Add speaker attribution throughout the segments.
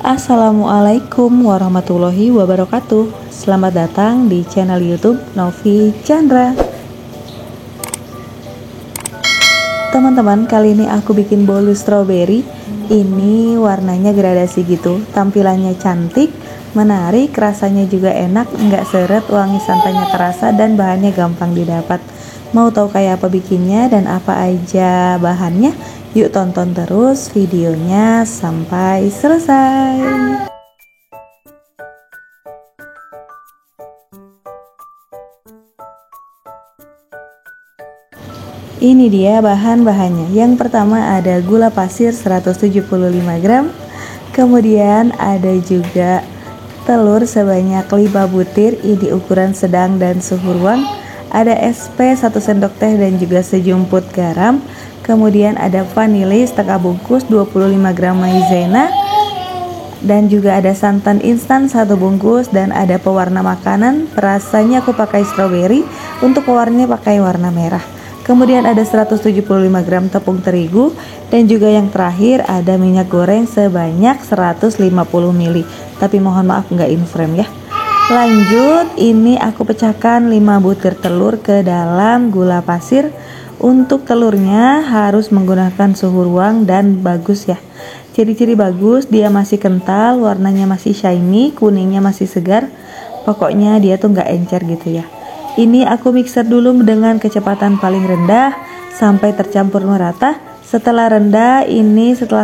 Speaker 1: Assalamualaikum warahmatullahi wabarakatuh. Selamat datang di channel YouTube Novi Chandra. Teman-teman, kali ini aku bikin bolu strawberry. Ini warnanya gradasi gitu, tampilannya cantik, menarik, rasanya juga enak, nggak seret, wangi santainya terasa, dan bahannya gampang didapat. Mau tahu kayak apa bikinnya dan apa aja bahannya? Yuk tonton terus videonya sampai selesai. Ini dia bahan-bahannya. Yang pertama ada gula pasir 175 gram. Kemudian ada juga telur sebanyak 5 butir, ini ukuran sedang dan suhu ruang. Ada SP 1 sendok teh dan juga sejumput garam. Kemudian ada vanili setengah bungkus, 25 gram maizena, dan juga ada santan instan 1 bungkus, dan ada pewarna makanan. Rasanya aku pakai strawberry, untuk pewarnanya pakai warna merah. Kemudian ada 175 gram tepung terigu, dan juga yang terakhir ada minyak goreng sebanyak 150 ml. Tapi mohon maaf nggak in frame ya. Lanjut, ini aku pecahkan 5 butir telur ke dalam gula pasir. Untuk telurnya harus menggunakan suhu ruang dan bagus ya. Ciri-ciri bagus, dia masih kental, warnanya masih shiny, kuningnya masih segar. Pokoknya dia tuh nggak encer gitu ya. Ini aku mixer dulu dengan kecepatan paling rendah sampai tercampur merata. Setelah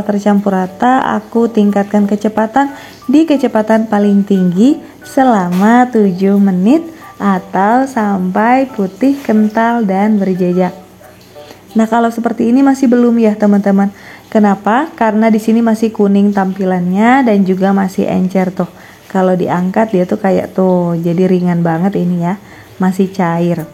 Speaker 1: tercampur rata, aku tingkatkan kecepatan di kecepatan paling tinggi selama 7 menit atau sampai putih, kental, dan berjejak. Nah, kalau seperti ini masih belum ya teman-teman. Kenapa? Karena di sini masih kuning tampilannya dan juga masih encer tuh. Kalau diangkat dia tuh kayak tuh, jadi ringan banget ini ya, masih cair.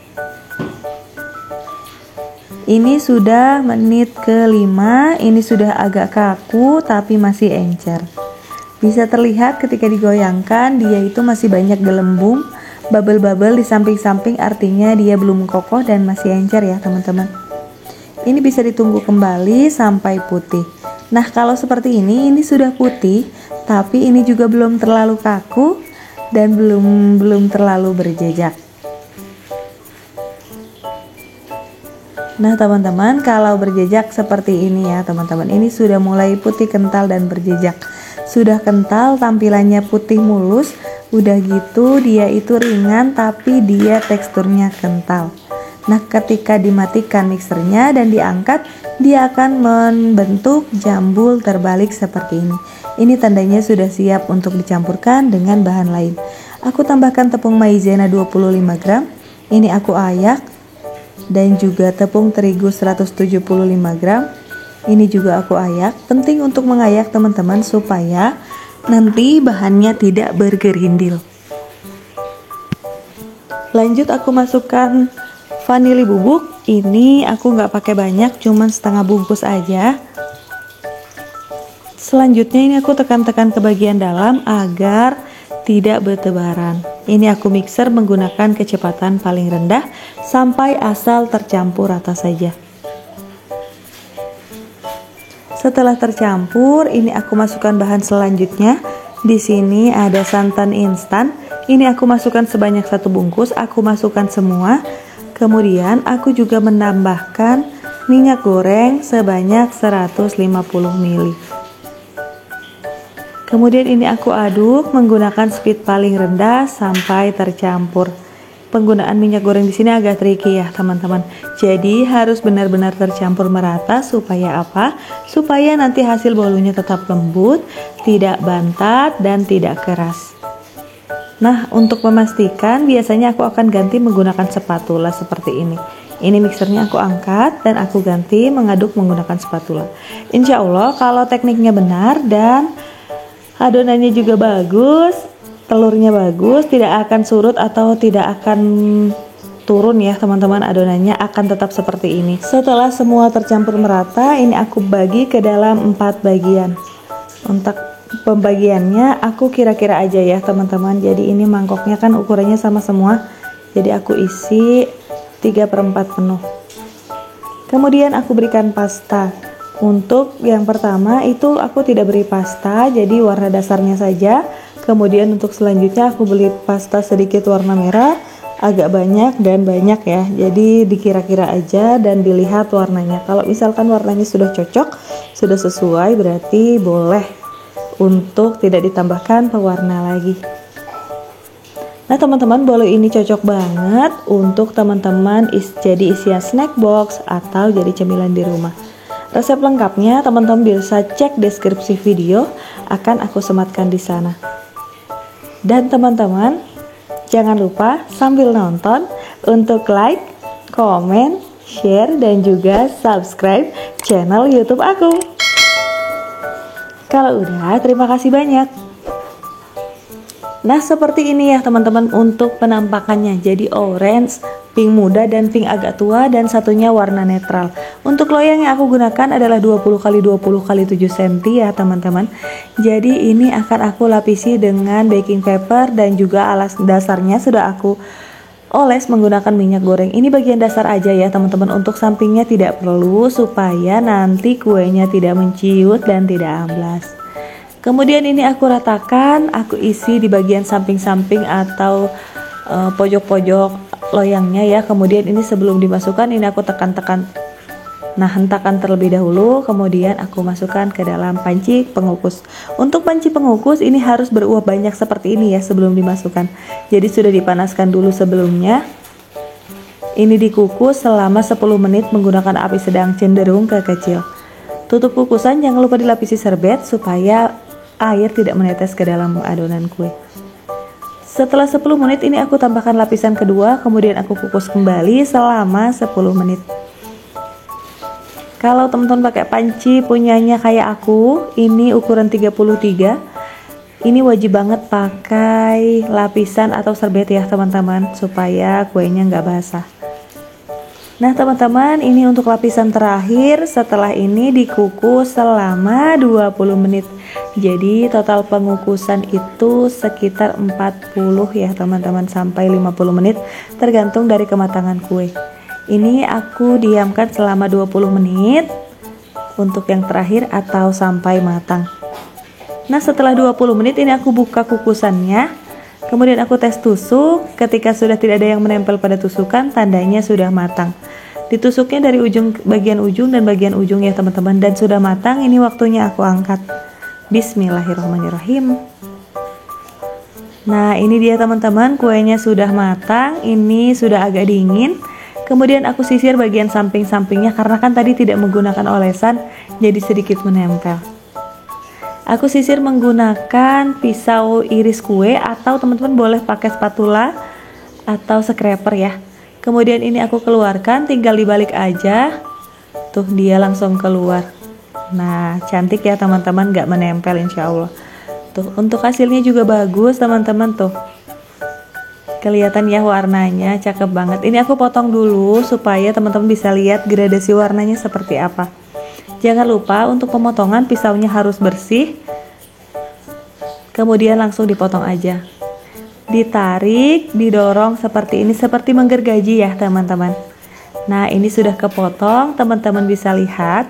Speaker 1: Ini sudah menit ke-5, ini sudah agak kaku tapi masih encer. Bisa terlihat ketika digoyangkan dia itu masih banyak gelembung, bubble-bubble di samping-samping, artinya dia belum kokoh dan masih encer ya teman-teman. Ini bisa ditunggu kembali sampai putih. Nah, kalau seperti ini sudah putih, tapi ini juga belum terlalu kaku dan belum terlalu berjejak. Nah teman-teman, kalau berjejak seperti ini ya teman-teman, ini sudah mulai putih, kental, dan berjejak. Sudah kental, tampilannya putih mulus, udah gitu dia itu ringan tapi dia teksturnya kental. Nah, ketika dimatikan mixernya dan diangkat, dia akan membentuk jambul terbalik seperti ini. Ini tandanya sudah siap untuk dicampurkan dengan bahan lain. Aku tambahkan tepung maizena 25 gram, ini aku ayak, dan juga tepung terigu 175 gram, ini juga aku ayak. Penting untuk mengayak teman-teman supaya nanti bahannya tidak bergerindil. Lanjut aku masukkan vanili bubuk. Ini aku nggak pakai banyak, cuman setengah bungkus aja. Selanjutnya ini aku tekan-tekan ke bagian dalam agar tidak bertebaran. Ini aku mixer menggunakan kecepatan paling rendah sampai asal tercampur rata saja. Setelah tercampur, ini aku masukkan bahan selanjutnya. Di sini ada santan instan. Ini aku masukkan sebanyak 1 bungkus, aku masukkan semua. Kemudian aku juga menambahkan minyak goreng sebanyak 150 ml. Kemudian ini aku aduk menggunakan speed paling rendah sampai tercampur. Penggunaan minyak goreng di sini agak tricky ya teman-teman. Jadi harus benar-benar tercampur merata supaya apa? Supaya nanti hasil bolunya tetap lembut, tidak bantat, dan tidak keras. Nah, untuk memastikan biasanya aku akan ganti menggunakan spatula seperti ini. Ini mixernya aku angkat dan aku ganti mengaduk menggunakan spatula. Insya Allah kalau tekniknya benar dan adonannya juga bagus, telurnya bagus, tidak akan surut atau tidak akan turun ya teman-teman, adonannya akan tetap seperti ini. Setelah semua tercampur merata, ini aku bagi ke dalam 4 bagian. Untuk pembagiannya aku kira-kira aja ya teman-teman. Jadi ini mangkoknya kan ukurannya sama semua, jadi aku isi 3/4 penuh. Kemudian aku berikan pasta. Untuk yang pertama itu aku tidak beri pasta, jadi warna dasarnya saja. Kemudian untuk selanjutnya aku beli pasta sedikit warna merah, agak banyak dan banyak ya. Jadi dikira-kira aja dan dilihat warnanya. Kalau misalkan warnanya sudah cocok, sudah sesuai, berarti boleh untuk tidak ditambahkan pewarna lagi. Nah teman-teman, bolu ini cocok banget untuk teman-teman jadi isian snack box atau jadi cemilan di rumah. Resep lengkapnya teman-teman bisa cek deskripsi video, akan aku sematkan di sana. Dan teman-teman, jangan lupa sambil nonton untuk like, komen, share, dan juga subscribe channel YouTube aku. Kalau udah, terima kasih banyak. Nah seperti ini ya teman-teman untuk penampakannya, jadi orange, pink muda dan pink agak tua, dan satunya warna netral. Untuk loyang yang aku gunakan adalah 20x20x7 cm ya teman-teman. Jadi ini akan aku lapisi dengan baking paper dan juga alas dasarnya sudah aku oles menggunakan minyak goreng. Ini bagian dasar aja ya teman-teman, untuk sampingnya tidak perlu supaya nanti kuenya tidak menciut dan tidak amblas. Kemudian ini aku ratakan, aku isi di bagian samping-samping atau pojok-pojok loyangnya ya. Kemudian ini sebelum dimasukkan ini aku tekan-tekan, nah hentakan terlebih dahulu. Kemudian aku masukkan ke dalam panci pengukus. Untuk panci pengukus ini harus beruap banyak seperti ini ya sebelum dimasukkan. Jadi sudah dipanaskan dulu sebelumnya. Ini dikukus selama 10 menit menggunakan api sedang cenderung ke kecil. Tutup kukusan, jangan lupa dilapisi serbet supaya air tidak menetes ke dalam adonan kue. Setelah 10 menit ini aku tambahkan lapisan kedua, kemudian aku kukus kembali selama 10 menit. Kalau teman-teman pakai panci punyanya kayak aku, ini ukuran 33, ini wajib banget pakai lapisan atau serbet ya teman-teman, supaya kuenya nggak basah. Nah teman-teman, ini untuk lapisan terakhir. Setelah ini dikukus selama 20 menit. Jadi total pengukusan itu sekitar 40 ya teman-teman, sampai 50 menit tergantung dari kematangan kue. Ini aku diamkan selama 20 menit untuk yang terakhir atau sampai matang. Nah setelah 20 menit ini aku buka kukusannya. Kemudian aku tes tusuk. Ketika sudah tidak ada yang menempel pada tusukan, tandanya sudah matang. Ditusuknya dari bagian ujung dan bagian ujung ya teman-teman, dan sudah matang. Ini waktunya aku angkat. Bismillahirrahmanirrahim. Nah ini dia teman-teman, kuenya sudah matang. Ini sudah agak dingin. Kemudian aku sisir bagian samping-sampingnya, karena kan tadi tidak menggunakan olesan, jadi sedikit menempel. Aku sisir menggunakan pisau iris kue, atau teman-teman boleh pakai spatula atau scraper ya. Kemudian ini aku keluarkan, tinggal dibalik aja. Tuh dia langsung keluar. Nah cantik ya teman-teman, gak menempel insya Allah. Tuh untuk hasilnya juga bagus teman-teman, tuh kelihatan ya warnanya cakep banget. Ini aku potong dulu supaya teman-teman bisa lihat gradasi warnanya seperti apa. Jangan lupa untuk pemotongan pisaunya harus bersih. Kemudian langsung dipotong aja. Ditarik, didorong seperti ini, seperti menggergaji ya teman-teman. Nah ini sudah kepotong, teman-teman bisa lihat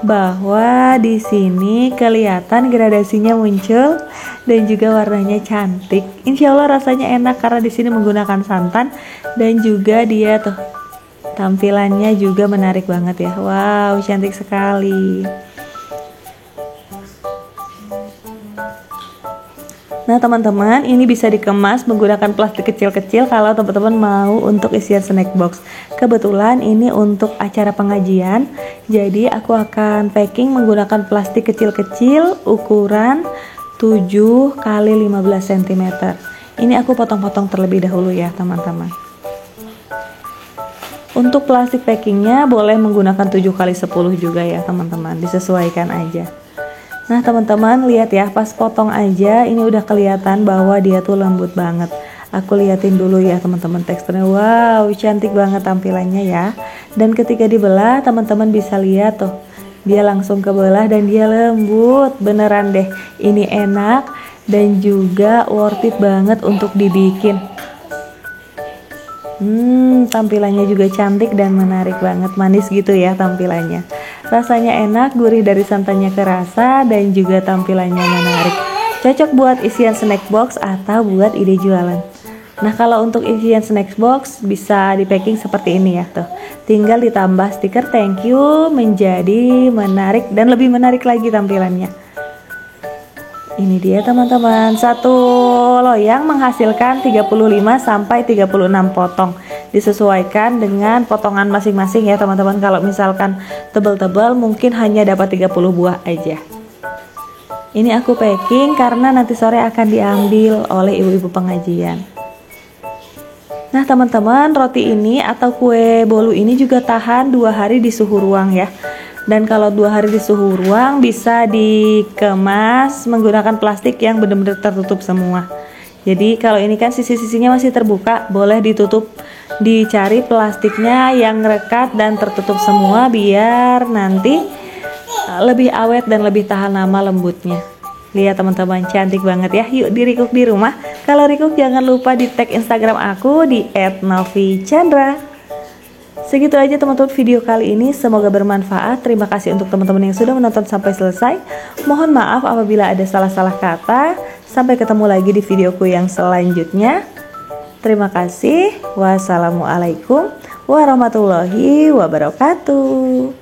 Speaker 1: bahwa di sini kelihatan gradasinya muncul dan juga warnanya cantik. Insya Allah rasanya enak karena di sini menggunakan santan, dan juga dia tuh tampilannya juga menarik banget ya. Wow, cantik sekali. Nah teman-teman, ini bisa dikemas menggunakan plastik kecil-kecil kalau teman-teman mau untuk isian snack box. Kebetulan ini untuk acara pengajian, jadi aku akan packing menggunakan plastik kecil-kecil ukuran 7 x 15 cm. Ini aku potong-potong terlebih dahulu ya teman-teman. Untuk plastik packingnya boleh menggunakan 7 x 10 juga ya teman-teman, disesuaikan aja. Nah teman-teman lihat ya, pas potong aja ini udah kelihatan bahwa dia tuh lembut banget. Aku liatin dulu ya teman-teman teksturnya. Wow, cantik banget tampilannya ya. Dan ketika dibelah teman-teman bisa lihat tuh, dia langsung kebelah dan dia lembut. Beneran deh, ini enak dan juga worth it banget untuk dibikin. Tampilannya juga cantik dan menarik banget, manis gitu ya tampilannya. Rasanya enak, gurih dari santannya kerasa, dan juga tampilannya menarik. Cocok buat isian snack box atau buat ide jualan. Nah, kalau untuk isian snack box bisa di packing seperti ini ya tuh. Tinggal ditambah stiker thank you menjadi menarik dan lebih menarik lagi tampilannya. Ini dia teman-teman, satu loyang menghasilkan 35 sampai 36 potong. Disesuaikan dengan potongan masing-masing ya teman-teman. Kalau misalkan tebal-tebal mungkin hanya dapat 30 buah aja. Ini aku packing karena nanti sore akan diambil oleh ibu-ibu pengajian. Nah teman-teman, roti ini atau kue bolu ini juga tahan 2 hari di suhu ruang ya. Dan kalau 2 hari di suhu ruang bisa dikemas menggunakan plastik yang benar-benar tertutup semua. Jadi kalau ini kan sisi-sisinya masih terbuka, boleh ditutup, dicari plastiknya yang rekat dan tertutup semua biar nanti lebih awet dan lebih tahan lama lembutnya. Lihat teman-teman, cantik banget ya. Yuk dirikuk di rumah. Kalau rikuk jangan lupa di tag Instagram aku di @novichandra. Segitu aja teman-teman video kali ini, semoga bermanfaat. Terima kasih untuk teman-teman yang sudah menonton sampai selesai. Mohon maaf apabila ada salah-salah kata. Sampai ketemu lagi di videoku yang selanjutnya. Terima kasih. Wassalamualaikum warahmatullahi wabarakatuh.